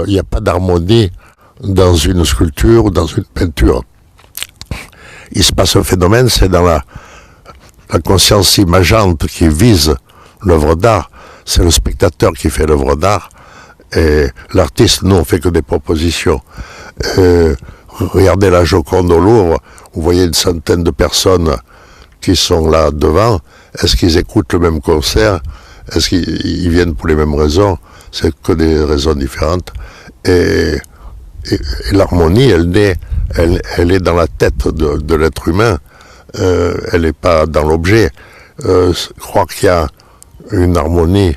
il n'y a pas d'harmonie dans une sculpture ou dans une peinture. Il se passe un phénomène, c'est dans la conscience imageante qui vise l'œuvre d'art. C'est le spectateur qui fait l'œuvre d'art. Et l'artiste, nous, on fait que des propositions. Regardez la Joconde au Louvre, vous voyez une centaine de personnes qui sont là devant. Est-ce qu'ils écoutent le même concert? Est-ce qu'ils viennent pour les mêmes raisons? C'est que des raisons différentes. Et l'harmonie, elle est dans la tête de l'être humain. Elle n'est pas dans l'objet. Croire qu'il y a une harmonie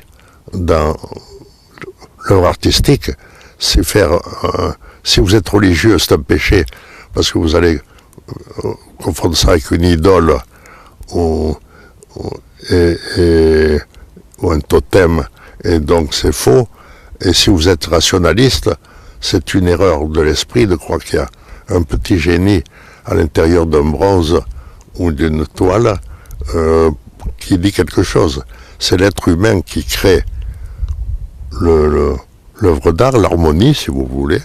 dans l'œuvre artistique, c'est faire... si vous êtes religieux, c'est un péché, parce que vous allez confondre ça avec une idole ou un totem, et donc c'est faux. Et si vous êtes rationaliste, c'est une erreur de l'esprit de croire qu'il y a un petit génie à l'intérieur d'un bronze ou d'une toile qui dit quelque chose. C'est l'être humain qui crée l'œuvre d'art, l'harmonie, si vous voulez,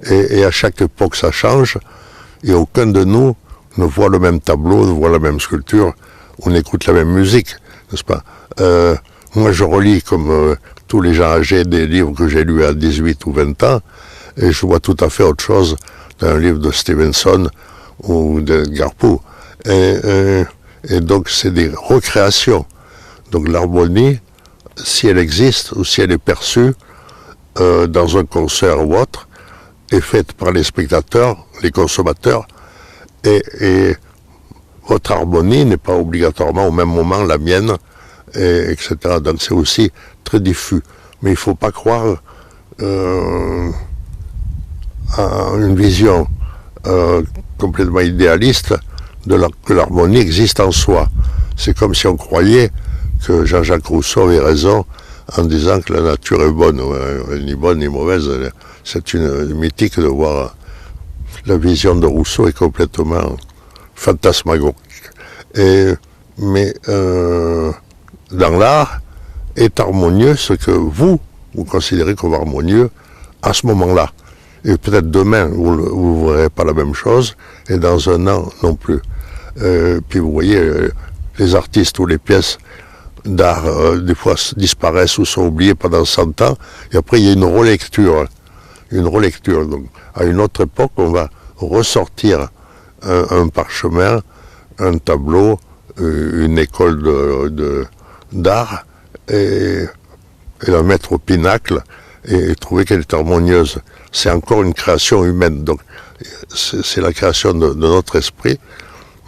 et à chaque époque ça change, et aucun de nous ne voit le même tableau, ne voit la même sculpture, on écoute la même musique, n'est-ce pas? Moi je relis comme tous les gens âgés des livres que j'ai lus à 18 ou 20 ans, et je vois tout à fait autre chose d'un livre de Stevenson ou d'Edgar Poe. Et donc c'est des recréations. Donc l'harmonie, si elle existe ou si elle est perçue dans un concert ou autre, est faite par les spectateurs, les consommateurs, et votre harmonie n'est pas obligatoirement au même moment la mienne, etc. Donc c'est aussi très diffus. Mais il ne faut pas croire à une vision complètement idéaliste que l'harmonie existe en soi. C'est comme si on croyait que Jean-Jacques Rousseau avait raison en disant que la nature est bonne, ni bonne ni mauvaise. C'est une mythique de voir la vision de Rousseau est complètement fantasmagorique. Mais dans l'art est harmonieux ce que vous considérez comme harmonieux à ce moment-là. Et peut-être demain, vous ne verrez pas la même chose, et dans un an non plus. Puis vous voyez, les artistes ou les pièces d'art, des fois, disparaissent ou sont oubliées pendant 100 ans, et après, il y a une relecture. Donc, à une autre époque, on va ressortir un parchemin, un tableau, une école d'art, et la mettre au pinacle, et trouver qu'elle est harmonieuse. C'est encore une création humaine, donc c'est la création de notre esprit,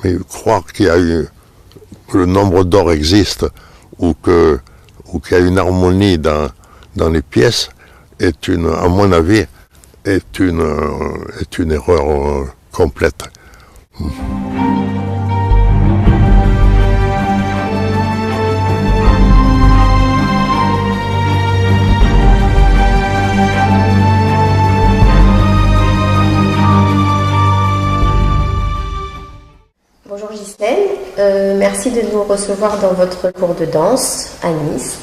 mais croire qu'il y a que le nombre d'or existe, ou qu'il y a une harmonie dans les pièces, à mon avis, est une erreur complète. Bonjour Ghislaine, merci de nous recevoir dans votre cours de danse à Nice.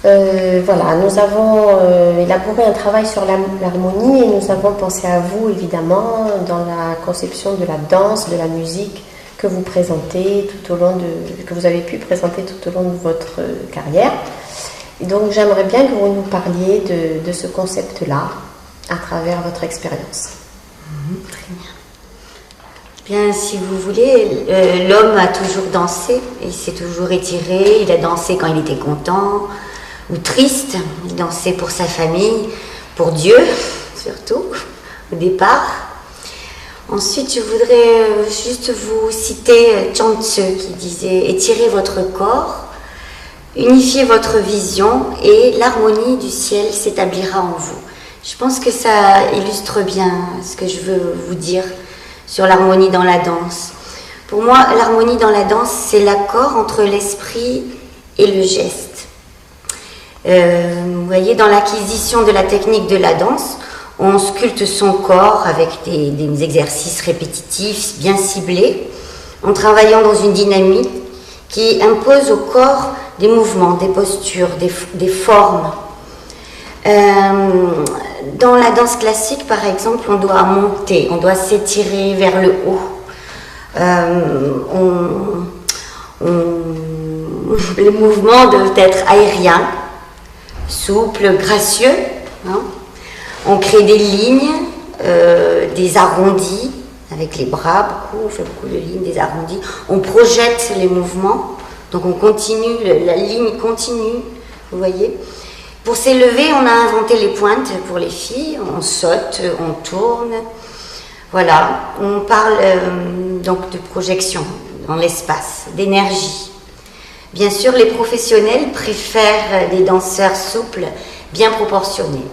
Voilà, nous avons élaboré un travail sur l'harmonie et nous avons pensé à vous évidemment dans la conception de la danse, de la musique que vous présentez que vous avez pu présenter tout au long de votre carrière. Et donc j'aimerais bien que vous nous parliez de ce concept-là à travers votre expérience. Très bien. Bien, si vous voulez, l'homme a toujours dansé, il s'est toujours étiré, il a dansé quand il était content ou triste, il dansait pour sa famille, pour Dieu surtout, au départ. Ensuite, je voudrais juste vous citer Chuang Tzu qui disait « Étirez votre corps, unifiez votre vision et l'harmonie du ciel s'établira en vous ». Je pense que ça illustre bien ce que je veux vous dire sur l'harmonie dans la danse. Pour moi, l'harmonie dans la danse, c'est l'accord entre l'esprit et le geste. Vous voyez, dans l'acquisition de la technique de la danse, on sculpte son corps avec des exercices répétitifs, bien ciblés, en travaillant dans une dynamique qui impose au corps des mouvements, des postures, des formes. dans la danse classique, par exemple, on doit monter, on doit s'étirer vers le haut. Les mouvements doivent être aériens, souples, gracieux. Hein. On crée des lignes, des arrondis, avec les bras, beaucoup, on fait beaucoup de lignes, des arrondis. On projette les mouvements, donc on continue, la ligne continue, vous voyez. Pour s'élever, on a inventé les pointes pour les filles, on saute, on tourne. Voilà, on parle donc de projection dans l'espace, d'énergie. Bien sûr, les professionnels préfèrent des danseurs souples, bien proportionnés.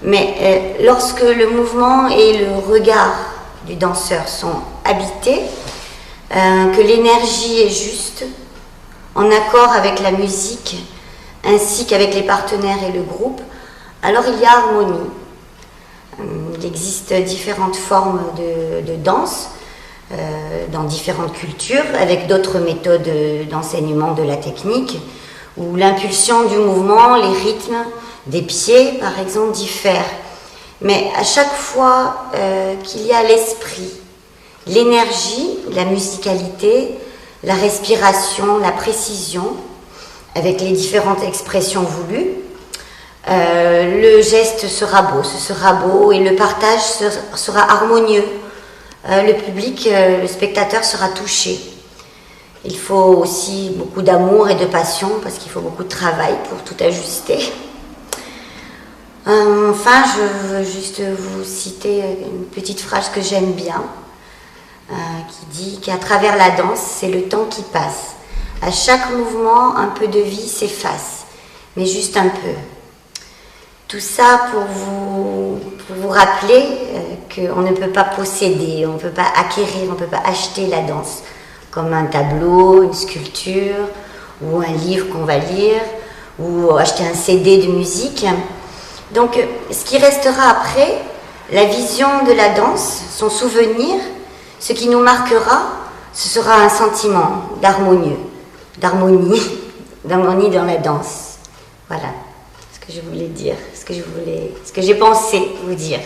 Mais lorsque le mouvement et le regard du danseur sont habités, que l'énergie est juste, en accord avec la musique, ainsi qu'avec les partenaires et le groupe, alors il y a harmonie. Il existe différentes formes de danse dans différentes cultures, avec d'autres méthodes d'enseignement de la technique, où l'impulsion du mouvement, les rythmes des pieds, par exemple, diffèrent. Mais à chaque fois qu'il y a l'esprit, l'énergie, la musicalité, la respiration, la précision, avec les différentes expressions voulues, le geste sera beau et le partage sera harmonieux. Le public, le spectateur sera touché. Il faut aussi beaucoup d'amour et de passion parce qu'il faut beaucoup de travail pour tout ajuster. Enfin, je veux juste vous citer une petite phrase que j'aime bien, qui dit qu'à travers la danse, c'est le temps qui passe. À chaque mouvement, un peu de vie s'efface, mais juste un peu. Tout ça pour vous rappeler qu'on ne peut pas posséder, on ne peut pas acquérir, on ne peut pas acheter la danse, comme un tableau, une sculpture, ou un livre qu'on va lire, ou acheter un CD de musique. Donc, ce qui restera après, la vision de la danse, son souvenir, ce qui nous marquera, ce sera un sentiment d'harmonie dans la danse. Voilà ce que je voulais dire, ce que j'ai pensé vous dire.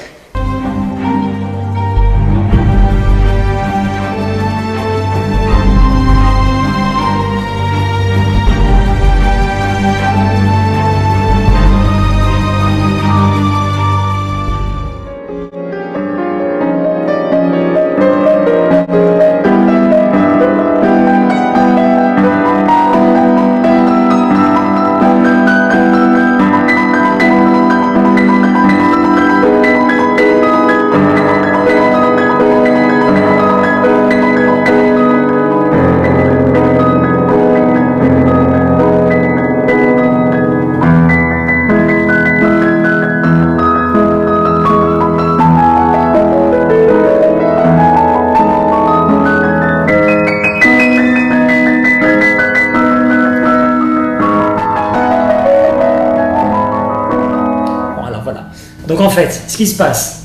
Donc en fait, ce qui se passe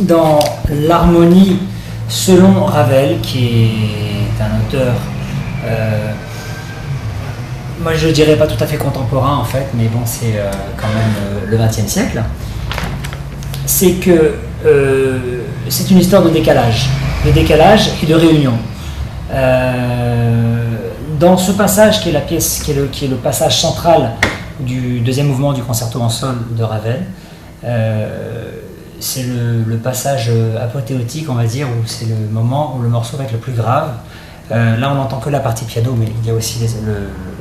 dans l'harmonie selon Ravel, qui est un auteur, moi je ne dirais pas tout à fait contemporain en fait, mais bon c'est quand même le XXe siècle, c'est que c'est une histoire de décalage et de réunion. Dans ce passage qui est la pièce, qui est le passage central du deuxième mouvement du concerto en sol de Ravel, c'est le passage apothéotique, on va dire, où c'est le moment où le morceau va être le plus grave. Là, on n'entend que la partie piano, mais il y a aussi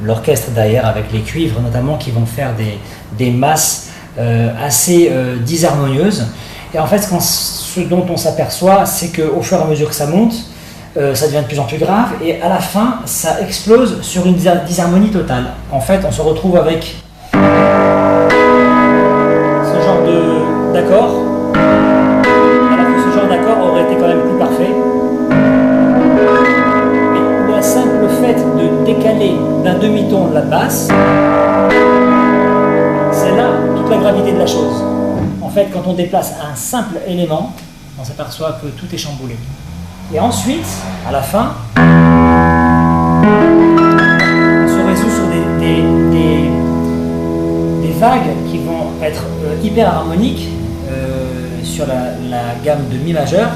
l'orchestre derrière, avec les cuivres notamment, qui vont faire des masses assez disharmonieuses. Et en fait, ce dont on s'aperçoit, c'est qu'au fur et à mesure que ça monte, ça devient de plus en plus grave, et à la fin, ça explose sur une disharmonie totale. En fait, on se retrouve avec d'accord, alors que ce genre d'accord aurait été quand même plus parfait. Mais le simple fait de décaler d'un demi-ton la basse, c'est là toute la gravité de la chose. En fait, quand on déplace un simple élément, on s'aperçoit que tout est chamboulé. Et ensuite, à la fin, on se résout sur des vagues qui vont être hyper harmonique sur la gamme de Mi majeur.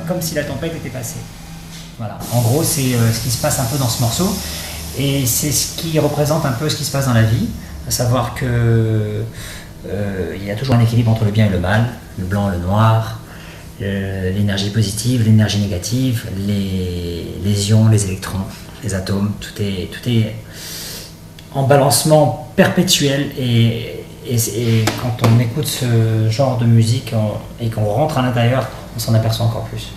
Comme si la tempête était passée. Voilà. En gros, c'est ce qui se passe un peu dans ce morceau. Et c'est ce qui représente un peu ce qui se passe dans la vie. À savoir que il y a toujours un équilibre entre le bien et le mal, le blanc et le noir, l'énergie positive, l'énergie négative, les ions, les électrons, les atomes, tout est en balancement perpétuel et quand on écoute ce genre de musique et qu'on rentre à l'intérieur, on s'en aperçoit encore plus.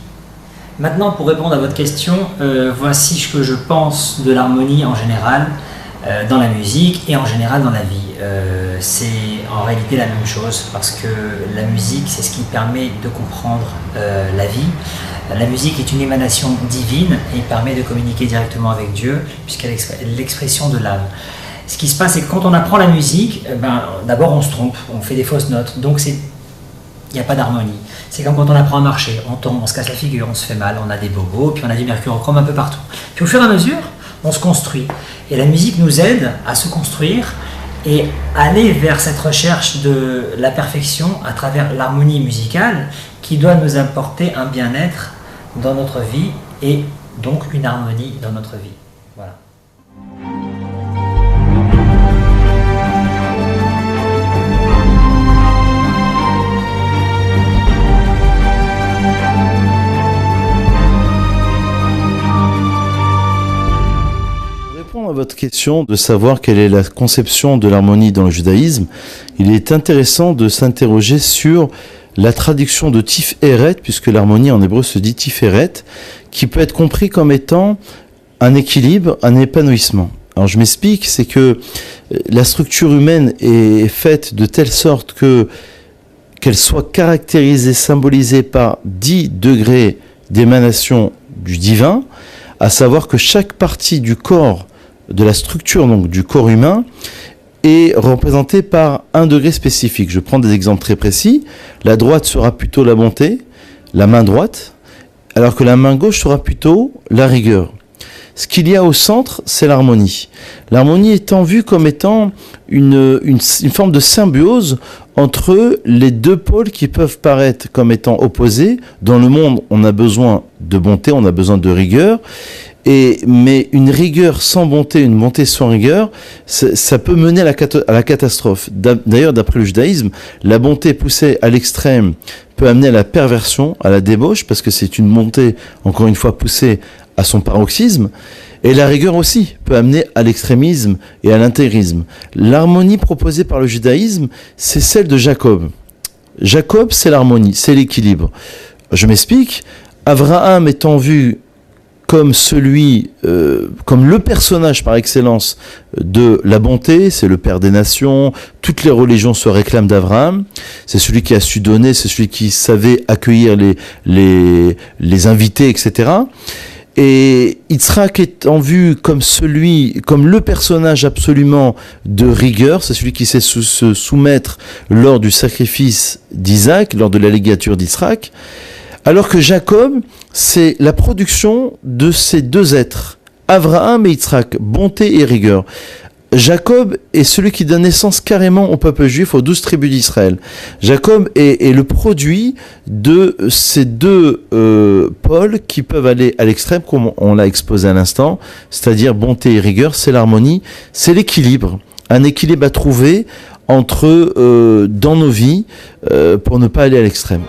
Maintenant, pour répondre à votre question, voici ce que je pense de l'harmonie en général dans la musique et en général dans la vie. C'est en réalité la même chose parce que la musique, c'est ce qui permet de comprendre la vie. La musique est une émanation divine et permet de communiquer directement avec Dieu puisqu'elle est l'expression de l'âme. Ce qui se passe, c'est que quand on apprend la musique, d'abord on se trompe, on fait des fausses notes, donc il n'y a pas d'harmonie. C'est comme quand on apprend à marcher, on tombe, on se casse la figure, on se fait mal, on a des bobos, puis on a du mercurochrome un peu partout. Puis au fur et à mesure, on se construit. Et la musique nous aide à se construire et aller vers cette recherche de la perfection à travers l'harmonie musicale qui doit nous apporter un bien-être dans notre vie et donc une harmonie dans notre vie. Voilà. À votre question de savoir quelle est la conception de l'harmonie dans le judaïsme, il est intéressant de s'interroger sur la traduction de Tiferet, puisque l'harmonie en hébreu se dit Tiferet, qui peut être compris comme étant un équilibre, un épanouissement. Alors je m'explique, c'est que la structure humaine est faite de telle sorte qu'elle soit caractérisée, symbolisée par 10 degrés d'émanation du divin, à savoir que chaque partie du corps, de la structure donc du corps humain, est représentée par un degré spécifique. Je prends des exemples très précis. La droite sera plutôt la bonté, la main droite, alors que la main gauche sera plutôt la rigueur. Ce qu'il y a au centre, c'est l'harmonie. L'harmonie étant vue comme étant une forme de symbiose entre les deux pôles qui peuvent paraître comme étant opposés. Dans le monde, on a besoin de bonté, on a besoin de rigueur, mais une rigueur sans bonté, une bonté sans rigueur, ça peut mener à la catastrophe. D'ailleurs, d'après le judaïsme, la bonté poussée à l'extrême peut amener à la perversion, à la débauche, parce que c'est une bonté, encore une fois, poussée à son paroxysme, et la rigueur aussi peut amener à l'extrémisme et à l'intégrisme. L'harmonie proposée par le judaïsme, c'est celle de Jacob. Jacob, c'est l'harmonie, c'est l'équilibre. Je m'explique, Abraham étant vu comme comme le personnage par excellence de la bonté, c'est le père des nations, toutes les religions se réclament d'Abraham, c'est celui qui a su donner, c'est celui qui savait accueillir les invités, etc. Et Yitzhak étant vu comme le personnage absolument de rigueur, c'est celui qui sait se soumettre lors du sacrifice d'Isaac, lors de la légature d'Isaac, alors que Jacob, c'est la production de ces deux êtres, Abraham et Yitzhak, bonté et rigueur. Jacob est celui qui donne naissance carrément au peuple juif, aux 12 tribus d'Israël. Jacob est le produit de ces deux pôles qui peuvent aller à l'extrême, comme on l'a exposé à l'instant, c'est-à-dire bonté et rigueur, c'est l'harmonie, c'est l'équilibre. Un équilibre à trouver dans nos vies pour ne pas aller à l'extrême.